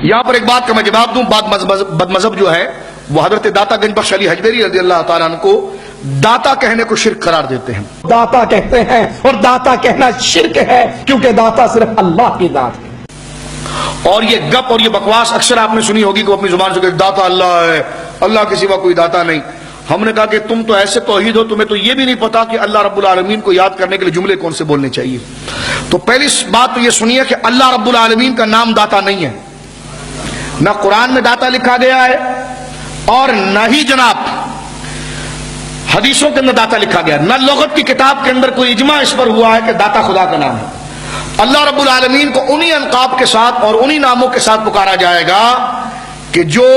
یہاں پر ایک بات کا میں جواب دوں. بد مذہب جو ہے وہ حضرت داتا گنج بخش علی حجویری رضی اللہ تعالیٰ عنہ کو داتا کہنے کو شرک قرار دیتے ہیں. داتا کہتے ہیں اور داتا کہنا شرک ہے کیونکہ داتا صرف اللہ کی ذات ہے. اور یہ گپ اور یہ بکواس اکثر آپ نے سنی ہوگی کہ وہ اپنی زبان سے کہ داتا اللہ ہے, اللہ کے سوا کوئی داتا نہیں. ہم نے کہا کہ تم تو ایسے توحید ہو, تمہیں تو یہ بھی نہیں پتا کہ اللہ رب العالمین کو یاد کرنے کے لیے جملے کون سے بولنے چاہیے. تو پہلی بات تو یہ سنیے کہ اللہ رب العالمین کا نام داتا نہیں ہے, نہ قرآن میں داتا لکھا گیا ہے اور نہ ہی جناب حدیثوں کے اندر داتا لکھا گیا, نہ لغت کی کتاب کے اندر کوئی اجماع اس پر ہوا ہے کہ داتا خدا کا نام ہے. اللہ رب العالمین کو انہی القاب کے ساتھ اور انہی ناموں کے ساتھ پکارا جائے گا کہ جو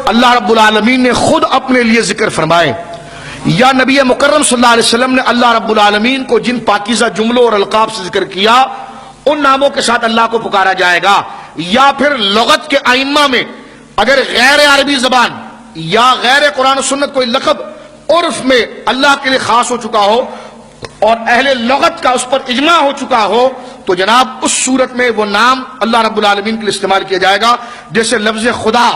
اللہ رب العالمین نے خود اپنے لیے ذکر فرمائے, یا نبی مکرم صلی اللہ علیہ وسلم نے اللہ رب العالمین کو جن پاکیزہ جملوں اور القاب سے ذکر کیا ان ناموں کے ساتھ اللہ کو پکارا جائے گا. یا پھر لغت کے ائمہ میں اگر غیر عربی زبان یا غیر قرآن و سنت کوئی لقب عرف میں اللہ کے لیے خاص ہو چکا ہو اور اہل لغت کا اس پر اجماع ہو چکا ہو تو جناب اس صورت میں وہ نام اللہ رب العالمین کے لیے استعمال کیا جائے گا. جیسے لفظ خدا,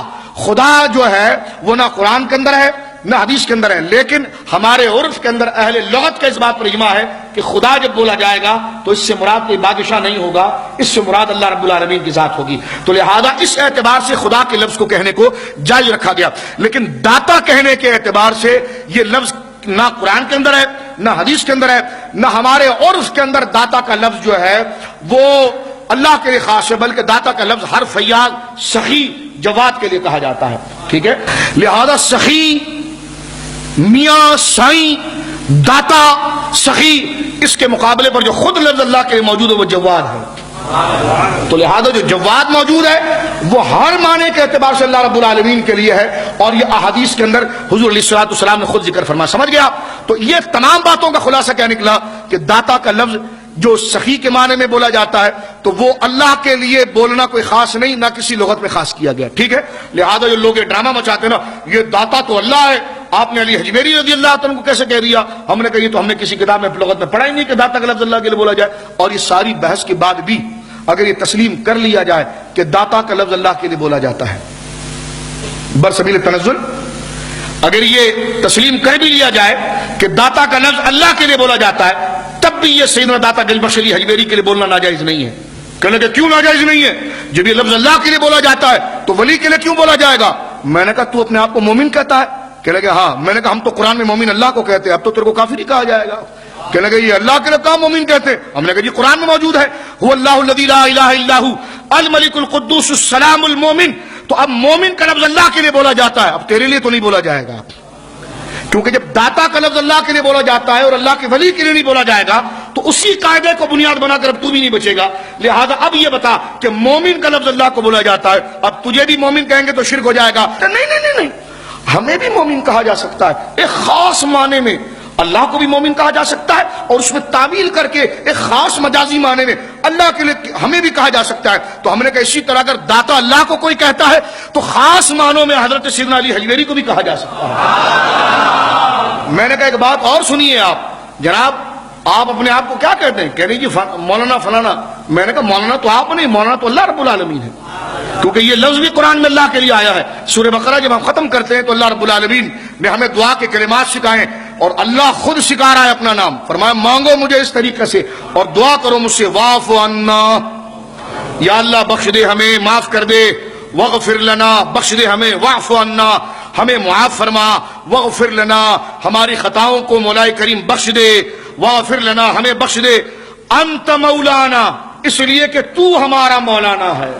خدا جو ہے وہ نہ قرآن کے اندر ہے نہ حدیث کے اندر ہے, لیکن ہمارے عرف کے اندر اہل لغت کا اس بات پر اجماع ہے کہ خدا جب بولا جائے گا تو اس سے مراد کوئی بادشاہ نہیں ہوگا, اس سے مراد اللہ رب العالمین کی ذات ہوگی. تو لہذا اس اعتبار سے خدا کے لفظ کو کہنے کو جائز رکھا گیا. لیکن داتا کہنے کے اعتبار سے یہ لفظ نہ قرآن کے اندر ہے نہ حدیث کے اندر ہے نہ ہمارے عرف کے اندر داتا کا لفظ جو ہے وہ اللہ کے لیے خاص ہے, بلکہ داتا کا لفظ ہر فیاض, سخی, جواد کے لیے کہا جاتا ہے. ٹھیک ہے, لہذا سخی, میاں, سائیں, داتا, سخی, اس کے مقابلے پر جو خود لفظ اللہ کے لیے موجود ہے وہ جواد ہے. تو لہذا جو جواد موجود ہے وہ ہر معنی کے اعتبار سے اللہ رب العالمین کے لیے ہے, اور یہ احادیث کے اندر حضور علیہ الصلوۃ والسلام نے خود ذکر فرمایا. سمجھ گیا؟ تو یہ تمام باتوں کا خلاصہ کیا نکلا کہ داتا کا لفظ جو سخی کے معنی میں بولا جاتا ہے تو وہ اللہ کے لیے بولنا کوئی خاص نہیں, نہ کسی لغت میں خاص کیا گیا. ٹھیک ہے, لہذا جو لوگ یہ ڈرامہ مچاتے ہیں نا یہ داتا تو اللہ ہے, آپ نے علی حجویری رضی اللہ عنہ کو کیسے کہہ دیا؟ ہم نے کہا یہ تو ہم نے کسی کتاب میں لغت میں پڑھا ہی نہیں کہ داتا کا لفظ اللہ کے لیے بولا جائے. اور یہ ساری بحث کے بعد بھی اگر یہ تسلیم کر لیا جائے کہ داتا کا لفظ اللہ کے لیے بولا جاتا ہے برسبیل تنزل, اگر یہ تسلیم کر بھی لیا جائے کہ داتا کا لفظ اللہ کے لیے بولا جاتا ہے, تب بھی یہ سیدنا داتا گنج بخش علی حجویری کے لیے بولنا ناجائز نہیں ہے. کہنے کہ کیوں ناجائز نہیں ہے؟ جب یہ لفظ اللہ کے لیے بولا جاتا ہے تو ولی کے لیے کیوں بولا جائے گا؟ میں نے کہا تو اپنے آپ کو مومن کہتا ہے؟ کہنے کہ ہاں. میں نے کہا ہم تو قرآن میں مومن اللہ کو کہتے ہیں, اب تو تیرے کو کافر ہی کہا جائے گا. کہنے کہ یہ اللہ کے لیے کہاں مومن کہتے ہیں؟ ہم نے کہا یہ قرآن میں موجود ہے, هو اللہ الذی لا الہ الا هو الملک القدوس السلام المومن. تو اب مومن کا لفظ اللہ کے لیے بولا جاتا ہے, اب تیرے لیے تو نہیں بولا جائے گا, کیونکہ جب داتا کا لفظ اللہ کے لیے بولا جاتا ہے اور اللہ کے ولی کے لیے نہیں بولا جائے گا تو اسی قاعدے کو بنیاد بنا کر اب تو بھی نہیں بچے گا. لہذا اب یہ بتا کہ مومن کا لفظ اللہ کو بولا جاتا ہے, اب تجھے بھی مومن کہیں گے تو شرک ہو جائے گا. نہیں نہیں نہیں نہیں, ہمیں بھی مومن کہا جا سکتا ہے, ایک خاص معنی میں اللہ کو بھی مومن کہا جا سکتا ہے, اور اس میں تعویل کر کے ایک خاص مجازی معنی میں اللہ کے لیے ہمیں بھی کہا جا سکتا ہے. تو ہم نے کہا اسی طرح اگر داتا اللہ کو کوئی کہتا ہے تو خاص معنوں میں حضرت سیدنا علی حجویری کو بھی کہا جا سکتا ہے. میں نے کہا ایک بات اور سنیے آپ جناب, آپ اپنے آپ کو کیا کہتے ہیں؟ کہہ رہی جی مولانا فلانا. میں نے کہا مولانا تو آپ نہیں, مولانا تو اللہ رب العالمین ہے, کیونکہ یہ لفظ بھی قرآن میں اللہ کے لیے آیا ہے. سورہ بقرہ جب ہم ختم کرتے ہیں تو اللہ رب العالمین نے ہمیں دعا کے کلمات سکھائے اور اللہ خود سکھا رہا ہے اپنا نام. فرمایا مانگو مجھے اس طریقے سے اور دعا کرو مجھ سے, واعف عنا, یا اللہ بخش دے ہمیں, معاف کر دے, واغفر لنا, بخش دے ہمیں, واعف عنا, ہمیں معاف فرما, واغفر لنا, ہماری خطاؤں کو مولا کریم بخش دے, واغفر لنا, ہمیں بخش دے, انت مولانا, اس لیے کہ تو ہمارا مولانا ہے.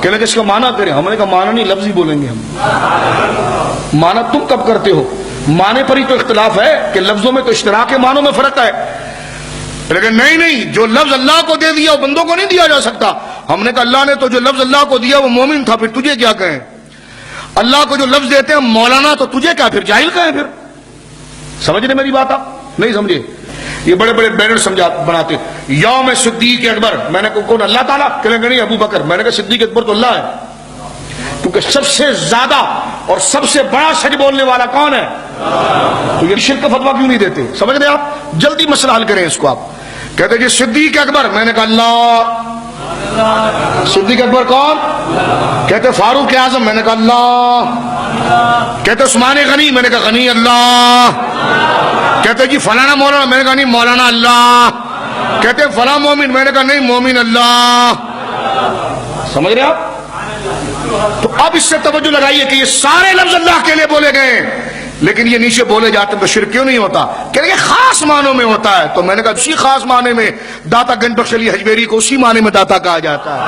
کہنے کہ اس کا معنی کریں. ہم نے کہا معنی نہیں, لفظ ہی بولیں گے ہم. معنی تم کب کرتے ہو؟ معنی پر ہی تو اختلاف ہے کہ لفظوں میں تو اشتراک ہے, معنوں میں فرق ہے. لیکن نہیں, جو لفظ اللہ کو دے دیا وہ بندوں کو نہیں دیا جا سکتا. ہم نے کہا اللہ نے تو جو لفظ اللہ کو دیا وہ مومن تھا, پھر تجھے کیا کہیں؟ اللہ کو جو لفظ دیتے ہیں مولانا, تو تجھے کیا پھر جاہل کہیں؟ پھر سمجھ رہے میری بات؟ آپ نہیں سمجھے. یہ بڑے بڑے بینر بناتے یوم صدیق اکبر. میں نے کہا کون؟ اللہ تعالیٰ. کہنے کہ نہیں ابو بکر. میں نے کہا صدیق اکبر تو اللہ ہے, کیونکہ سب سے زیادہ اور سب سے بڑا سچ بولنے والا کون ہے؟ تو یہ شرک کا فتویٰ کیوں نہیں دیتے؟ سمجھ رہے آپ؟ جلدی مسئلہ حل کریں اس کو. آپ کہتے جی صدیق اکبر. میں نے کہا اللہ. صدیق اکبر کون؟ کہتے فاروق اعظم، میں نے کہا اللہ. کہتے عثمان غنی، میں نے کہا غنی اللہ. کہتے جی فلانا مولانا، میں نے کہا نہیں مولانا اللہ. کہتے فلاں مومن، میں نے کہا نہیں مومن اللہ. سمجھ رہے آپ؟ تو اب اس سے توجہ لگائیے کہ یہ سارے لفظ اللہ کے لیے بولے گئے، لیکن یہ نیچے بولے جاتے ہیں تو شرک کیوں نہیں ہوتا؟ کہ خاص معنوں میں ہوتا ہے. تو میں نے کہا اسی خاص معنی میں داتا گنج بخش علی حجویری کو اسی معنی میں داتا کہا جاتا ہے.